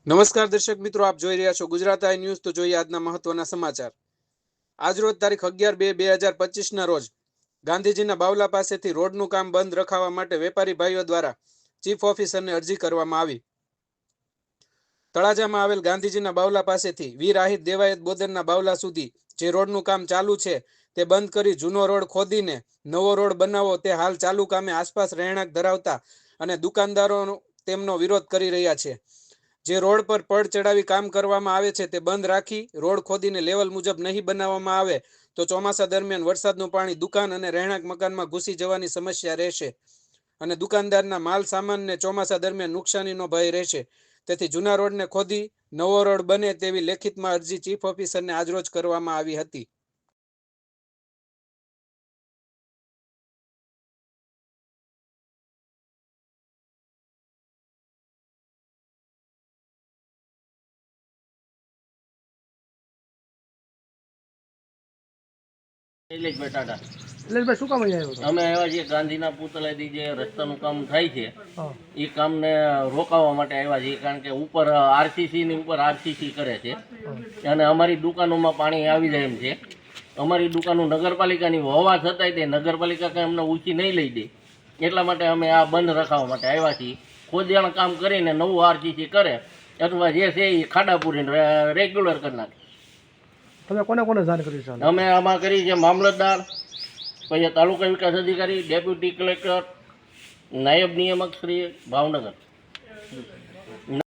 નમસ્કાર દર્શક મિત્રો, આપ જોઈ રહ્યા છો ગુજરાત આઈ ન્યૂઝ। તો જોઈએ આજના મહત્વના સમાચાર। આજરોજ તારીખ 11/2/2025 ના રોજ ગાંધીજીના બાવલા પાસેથી રોડનું કામ બંધ રખાવવા માટે વેપારી ભાઈઓ દ્વારા ચીફ ઓફિસરને અરજી કરવામાં આવી। તળાજામાં આવેલ ગાંધીજીના બાવલા પાસેથી વીર આહિર દેવાયત બોદરના બાવલા સુધી જે રોડનું કામ ચાલુ છે તે બંધ કરી જૂનો રોડ ખોદીને નવો રોડ બનાવવો તે હાલ ચાલુ કામે આસપાસ રહેણાંક ધરાવતા અને દુકાનદારો તેમનો વિરોધ કરી રહ્યા છે। જે રોડ પર પડ ચડાવી કામ કરવામાં આવે છે તે બંધ રાખી રોડ ખોદીને લેવલ મુજબ નહીં બનાવવામાં આવે તો ચોમાસા દરમિયાન વરસાદનું પાણી દુકાન અને રહેણાંક મકાનમાં ઘૂસી જવાની સમસ્યા રહેશે અને દુકાનદારના માલ સામાનને ચોમાસા દરમિયાન નુકસાનીનો ભય રહેશે। તેથી જૂના રોડને ખોદી નવો રોડ બને તેવી લેખિતમાં અરજી ચીફ ઓફિસરને આજરોજ કરવામાં આવી હતી। ભાઈ શું કામ અહીંયા આવ્યો હતો? અમે આવ્યા છીએ ગાંધીના પુતળાથી જે રસ્તાનું કામ થાય છે એ કામને રોકાવા માટે આવ્યા છીએ, કારણ કે ઉપર આરસીસી ની ઉપર આરસીસી કરે છે અને અમારી દુકાનોમાં પાણી આવી જાય એમ છે। અમારી દુકાનો નગરપાલિકાની હોવા છતાંય તે નગરપાલિકા કંઈ અમને ઊંચી નહીં લઈ દે, એટલા માટે અમે આ બંધ રખાવવા માટે આવ્યા છીએ। ખોદિયાણ કામ કરીને નવું આરસીસી કરે અથવા જે છે એ ખાડા પૂરીને રેગ્યુલર કરી નાખે। તમે કોને કોને જાણ કરી છે? અમે આમાં કરી છે મામલતદાર, પછી તાલુકા વિકાસ અધિકારી, ડેપ્યુટી કલેક્ટર, નાયબ નિયામક શ્રી ભાવનગર।